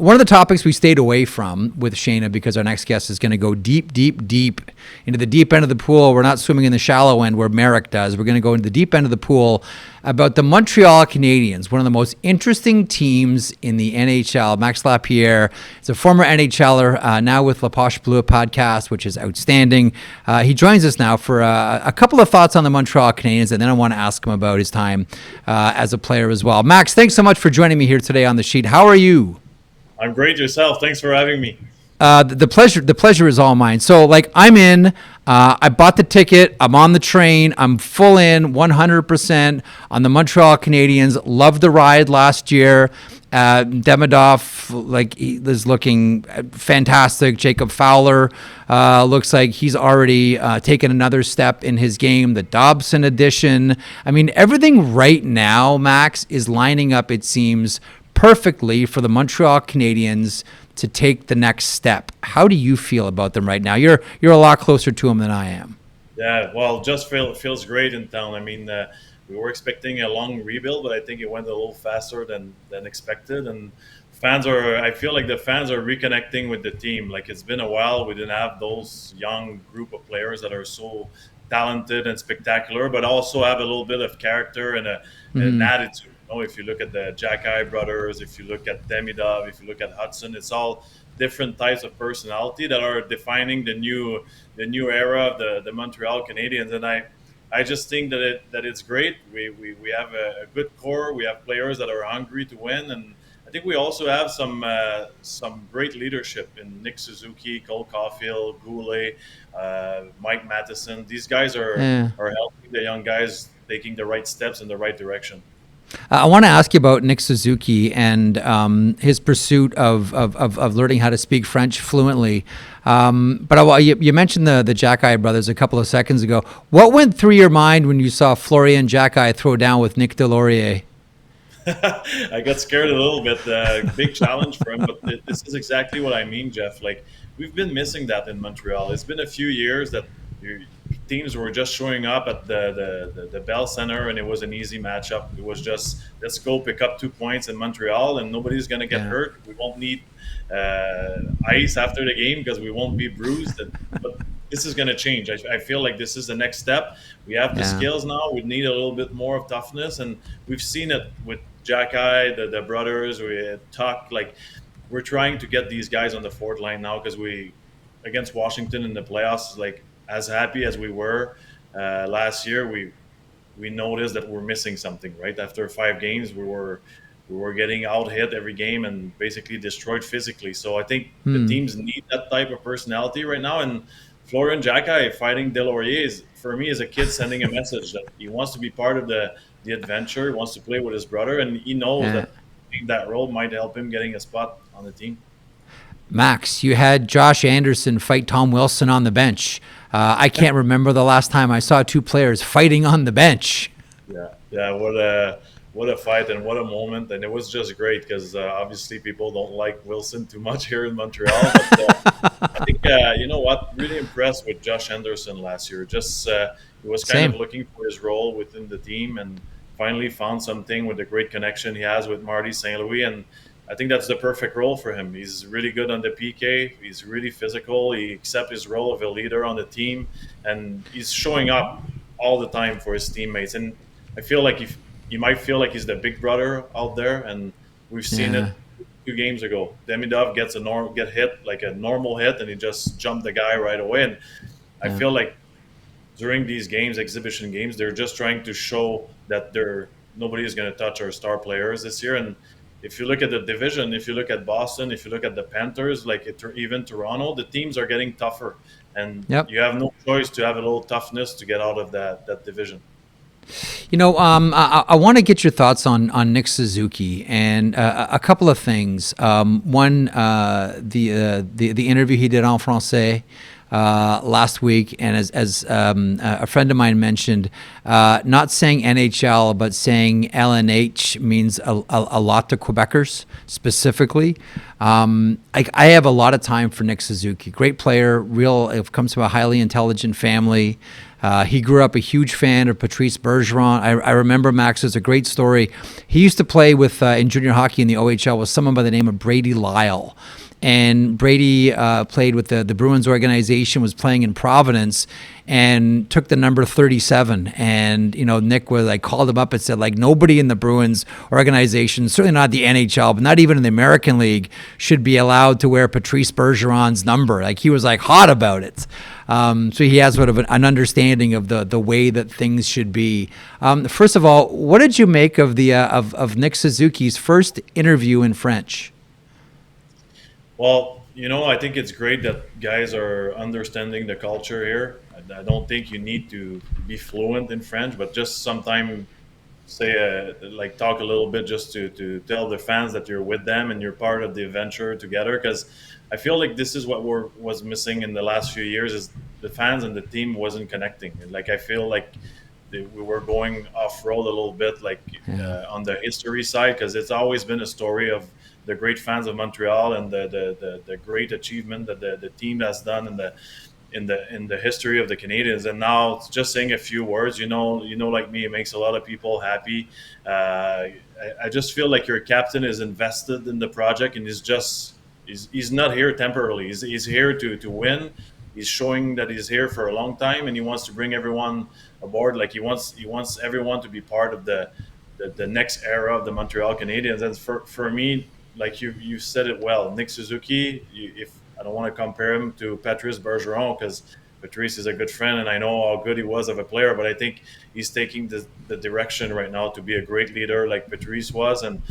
one of the topics we stayed away from with Shayna, because our next guest is going to go deep into the deep end of the pool. We're not swimming in the shallow end where Marek does. We're going to go into the deep end of the pool about the Montreal Canadiens, one of the most interesting teams in the NHL. Max Lapierre is a former NHLer, now with La Poche Bleue podcast, which is outstanding. He joins us now for a couple of thoughts on the Montreal Canadiens, and then I want to ask him about his time as a player as well. Max, thanks so much for joining me here today on The Sheet. How are you? I'm great yourself. Thanks for having me. The pleasure is all mine. So, I'm in. I bought the ticket. I'm on the train. I'm full in, 100% on the Montreal Canadiens. Loved the ride last year. Demidov, he is looking fantastic. Jacob Fowler looks like he's already taken another step in his game. The Dobson addition. I mean, everything right now, Max, is lining up, it seems, perfectly for the Montreal Canadiens to take the next step. How do you feel about them right now? You're a lot closer to them than I am. Yeah, well, just feels great in town. I mean, we were expecting a long rebuild, but I think it went a little faster than expected. And I feel like the fans are reconnecting with the team. Like, it's been a while. We didn't have those young group of players that are so talented and spectacular, but also have a little bit of character and an attitude. If you look at the Xhekaj brothers, if you look at Demidov, if you look at Hudson, it's all different types of personality that are defining the new era of the Montreal Canadiens. And I just think that it's great. We have a good core. We have players that are hungry to win, and I think we also have some great leadership in Nick Suzuki, Caufield, Goulet, Mike Matheson. These guys are helping the young guys taking the right steps in the right direction. I want to ask you about Nick Suzuki and his pursuit of learning how to speak French fluently. But you mentioned the Xhekaj brothers a couple of seconds ago. What went through your mind when you saw Florian Xhekaj throw down with Nick Delorier? I got scared a little bit. Big challenge for him, but this is exactly what I mean, Jeff. We've been missing that in Montreal. It's been a few years that teams were just showing up at the Bell Center, and it was an easy matchup. It was just, let's go pick up 2 points in Montreal, and nobody's going to get hurt. We won't need ice after the game because we won't be bruised. But this is going to change. I feel like this is the next step. We have the skills now. We need a little bit more of toughness, and we've seen it with Xhekaj, the brothers. We talk we're trying to get these guys on the fourth line now, because against Washington in the playoffs, as happy as we were last year, we noticed that we're missing something. Right after 5 games, we were getting out hit every game and basically destroyed physically. So I think the teams need that type of personality right now. And Florian Xhekaj fighting Delorier for me, is a kid sending a message that he wants to be part of the adventure. He wants to play with his brother, and he knows that role might help him getting a spot on the team. Max, you had Josh Anderson fight Tom Wilson on the bench. I can't remember the last time I saw 2 players fighting on the bench. Yeah, what a fight and what a moment. And it was just great because obviously people don't like Wilson too much here in Montreal. But I think, you know what, really impressed with Josh Anderson last year. Just he was kind of looking for his role within the team and finally found something with the great connection he has with Marty St. And I think that's the perfect role for him. He's really good on the PK. He's really physical. He accepts his role of a leader on the team, and he's showing up all the time for his teammates. And I feel like you might feel like he's the big brother out there, and we've seen it 2 games ago. Demidov get hit like a normal hit, and he just jumped the guy right away. And I feel like during these games, exhibition games, they're just trying to show that nobody is going to touch our star players this year. And if you look at the division, if you look at Boston, if you look at the Panthers, even Toronto, the teams are getting tougher. And you have no choice to have a little toughness to get out of that division. I want to get your thoughts on Nick Suzuki and a couple of things. One, the interview he did en français last week, and as a friend of mine mentioned, not saying NHL but saying LNH means a lot to Quebecers specifically. I have a lot of time for Nick Suzuki. Great player, comes from a highly intelligent family. He grew up a huge fan of Patrice Bergeron. I remember, Max, there's a great story. He used to play with in junior hockey in the OHL with someone by the name of Brady Lyle. And Brady played with the Bruins organization, was playing in Providence, and took the number 37. And, Nick called him up and said, nobody in the Bruins organization, certainly not the NHL, but not even in the American League, should be allowed to wear Patrice Bergeron's number. He was hot about it. So he has sort of an understanding of the way that things should be. First of all, what did you make of of Nick Suzuki's first interview in French? Well, I think it's great that guys are understanding the culture here. I don't think you need to be fluent in French, but just sometime talk a little bit just to tell the fans that you're with them and you're part of the adventure together. Because I feel like this is what was missing in the last few years, is the fans and the team wasn't connecting. I feel like we were going off road a little bit, on the history side, because it's always been a story of the great fans of Montreal and the great achievement that the team has done in the history of the Canadiens. And now just saying a few words, like me, it makes a lot of people happy. I just feel like your captain is invested in the project, and he's not here temporarily. He's here to win. He's showing that he's here for a long time, and he wants to bring everyone aboard. He wants everyone to be part of the next era of the Montreal Canadiens. And for me, you said it well, Nick Suzuki. If I don't want to compare him to Patrice Bergeron, because Patrice is a good friend and I know how good he was of a player, but I think he's taking the direction right now to be a great leader like Patrice was. And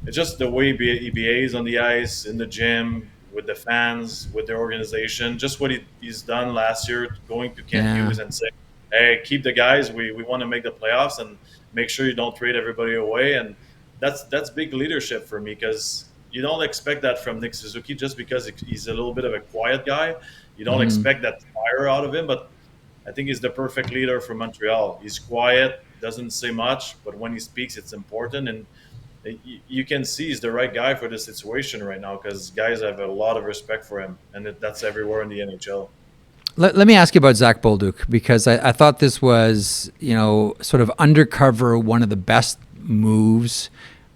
it's just the way he behaves on the ice, in the gym, with the fans, with the organization. Just what he's done last year, going to Kent Hughes and saying, hey, keep the guys. We want to make the playoffs, and make sure you don't trade everybody away. And that's big leadership for me, because you don't expect that from Nick Suzuki just because he's a little bit of a quiet guy. You don't expect that fire out of him, but I think he's the perfect leader for Montreal. He's quiet, doesn't say much, but when he speaks, it's important. And you can see he's the right guy for this situation right now, because guys have a lot of respect for him, and that's everywhere in the NHL. Let me ask you about Zach Bolduc, because I thought this was, sort of undercover one of the best moves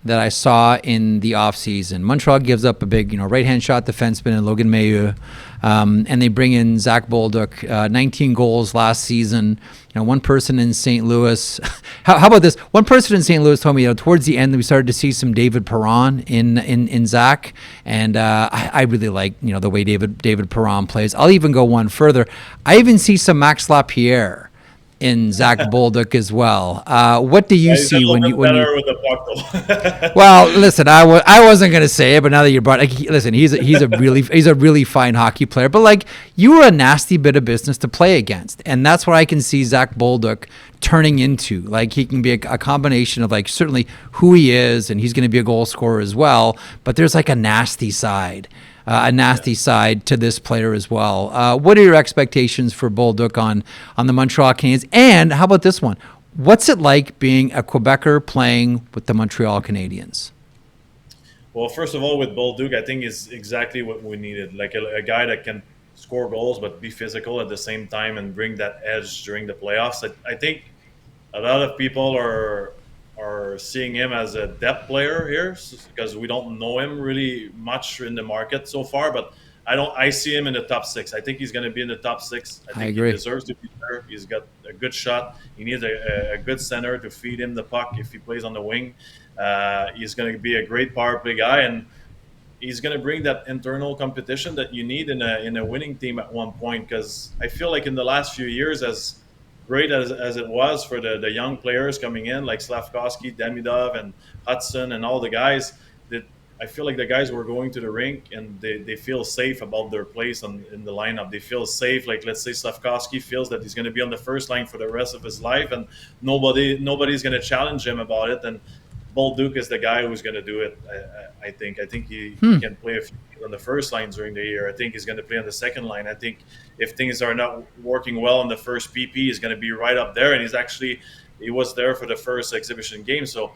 that I saw in the offseason. Montreal gives up a big, right-hand shot defenseman in Logan Mailloux, and they bring in Zach Bolduc, 19 goals last season. One person in St. Louis. How about this? One person in St. Louis told me, towards the end we started to see some David Perron in Zach, and I really like, the way David Perron plays. I'll even go one further. I even see some Max Lapierre in Zach Bolduc as well. What do you see when you? With the puck, well, listen, I wasn't going to say it, but now that you brought, listen, he's a really fine hockey player, but you were a nasty bit of business to play against, and that's what I can see Zach Bolduc turning into. He can be a combination of certainly who he is, and he's going to be a goal scorer as well, but there's a nasty side. Side to this player as well. What are your expectations for Bolduc on the Montreal Canadiens? And how about this one? What's it like being a Quebecer playing with the Montreal Canadiens? Well, first of all, with Bolduc, I think is exactly what we needed. A guy that can score goals but be physical at the same time and bring that edge during the playoffs. I think a lot of people are seeing him as a depth player here, because we don't know him really much in the market so far, but I see him in the top 6. I think he's going to be in the top 6. I agree. He deserves to be there. He's got a good shot. He needs a good center to feed him the puck if he plays on the wing. He's going to be a great power play guy, and he's going to bring that internal competition that you need in a winning team at one point, because I feel like in the last few years, as great as it was for the young players coming in, like Slafkovsky, Demidov, and Hudson, and all the guys, that I feel like the guys were going to the rink and they feel safe about their place in the lineup. They feel safe. Let's say Slafkovsky feels that he's going to be on the first line for the rest of his life, and nobody's going to challenge him about it. And Bolduc is the guy who's going to do it. I think. I think he can play a few on the first line during the year. I think he's going to play on the second line. I think if things are not working well in the first PP, he's going to be right up there. And he was there for the first exhibition game, so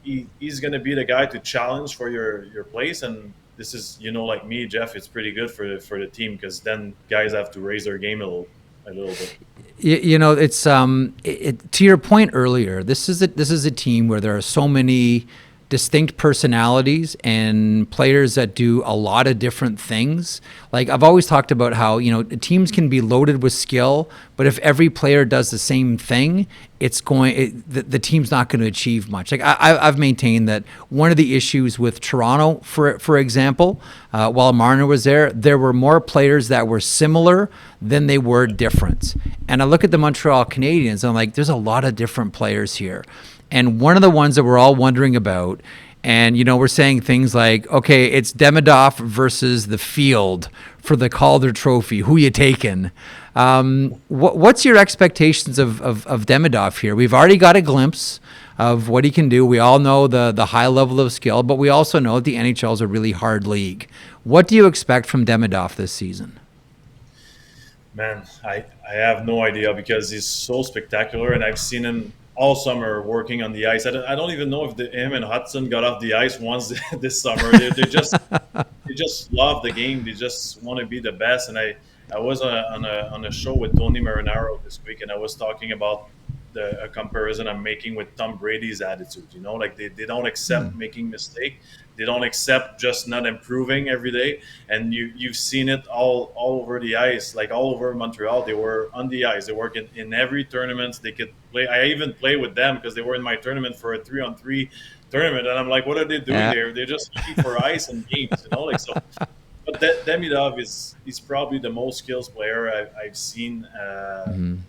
he's going to be the guy to challenge for your place. And this is, like me, Jeff, it's pretty good for the team, because then guys have to raise their game a little bit. It's to your point earlier. This is a team where there are so many distinct personalities and players that do a lot of different things. Like I've always talked about how, teams can be loaded with skill, but if every player does the same thing, the team's not going to achieve much. Like I've maintained that one of the issues with Toronto, for example, while Marner was there were more players that were similar than they were different. And I look at the Montreal Canadiens, and I'm like, there's a lot of different players here. And one of the ones that we're all wondering about, and, we're saying things like, okay, it's Demidov versus the field for the Calder Trophy. Who you taking? What's your expectations of Demidov here? We've already got a glimpse of what he can do. We all know the high level of skill, but we also know that the NHL is a really hard league. What do you expect from Demidov this season? Man, I have no idea, because he's so spectacular, and I've seen him all summer working on the ice. I don't even know if him and Hudson got off the ice once this summer. They just love the game. They just want to be the best. And I was on a show with Tony Marinaro this week, and I was talking about a comparison I'm making with Tom Brady's attitude. Like they don't accept making mistakes. They don't accept just not improving every day. And you've seen it all over the ice, like all over Montreal. They were on the ice. They work in every tournament they could play. I even play with them because they were in my tournament for a 3-on-3 tournament. And I'm like, what are they doing there? They're just looking for ice and games, so. But Demidov he's probably the most skills player I've seen in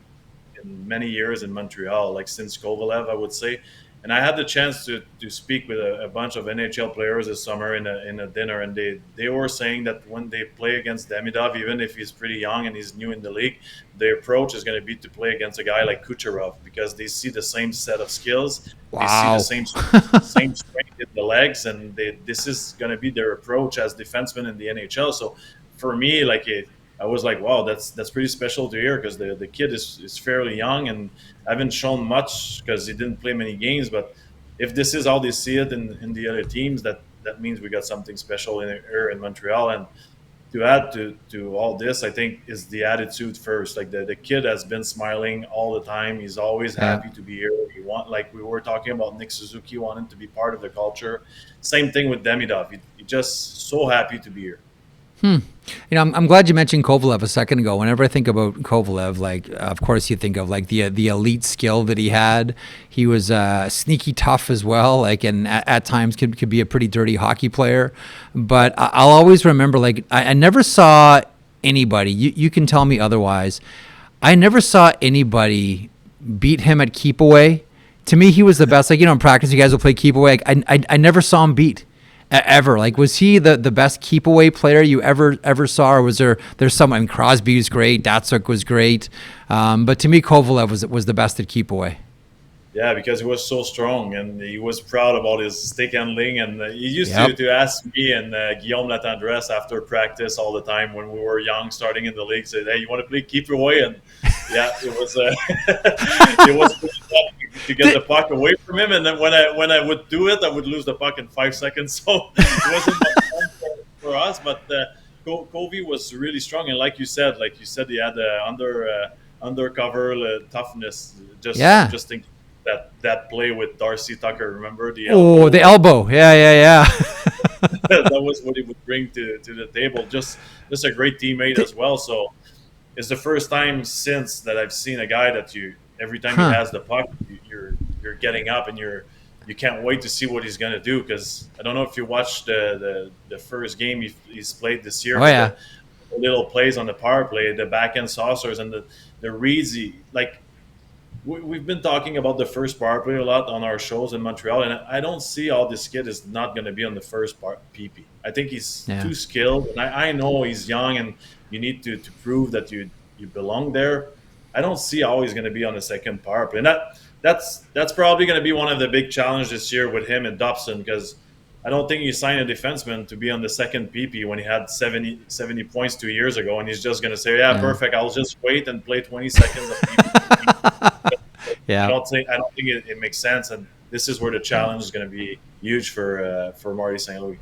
many years in Montreal, like since Kovalev, I would say. And I had the chance to speak with a bunch of NHL players this summer in a dinner, and they were saying that when they play against Demidov, even if he's pretty young and he's new in the league, their approach is going to be to play against a guy like Kucherov, because they see the same set of skills, Wow. they see the same strength in the legs, and this is going to be their approach as defensemen in the NHL. So for me, I was like, wow, that's pretty special to hear, because the kid is fairly young and haven't shown much because he didn't play many games. But if this is how they see it in the other teams, that means we got something special in Montreal. And to add to all this, I think, is the attitude first. Like the kid has been smiling all the time. He's always happy to be here. Like we were talking about Nick Suzuki wanting to be part of the culture. Same thing with Demidov. He's just so happy to be here. I'm glad you mentioned Kovalev a second ago. Whenever I think about Kovalev, of course you think of the elite skill that he had. He was sneaky tough as well, and at times could be a pretty dirty hockey player. But I'll always remember, I never saw anybody. You can tell me otherwise. I never saw anybody beat him at keep away. To me, he was the best. In practice, you guys will play keep away. I never saw him beat. Ever. Was he the best keep away player you ever saw, or was there's some? Crosby was great, Datsuk was great, but to me Kovalev was the best at keep away. Yeah, because he was so strong and he was proud about his stick handling, and he used to ask me and Guillaume Latendresse after practice all the time when we were young, starting in the league, said, "Hey, you want to play keep away?" And yeah, it was it was pretty tough to get the puck away from him, and then when I would do it, I would lose the puck in 5 seconds. So it wasn't much fun for us. But Covey was really strong, and like you said, he had undercover toughness. Just think that play with Darcy Tucker. Remember the elbow? Oh, the elbow. Yeah. That was what he would bring to the table. Just a great teammate as well. So it's the first time since that I've seen a guy that every time he has the puck, you're getting up and you can't wait to see what he's going to do. Because I don't know if you watched the first game he's played this year. Oh, yeah. The little plays on the power play, the backhand saucers, and the reads. We've been talking about the first power play a lot on our shows in Montreal, and I don't see how this kid is not going to be on the first PP. I think he's too skilled, and I know he's young, and you need to prove that you belong there. I don't see how he's going to be on the second power play. And that's probably going to be one of the big challenges this year with him and Dobson, because I don't think you sign a defenseman to be on the second PP when he had 70 points 2 years ago, and he's just going to say, yeah, perfect, I'll just wait and play 20 seconds of PP. Yeah. I don't think it makes sense, and this is where the challenge is going to be huge for Marty St. Louis.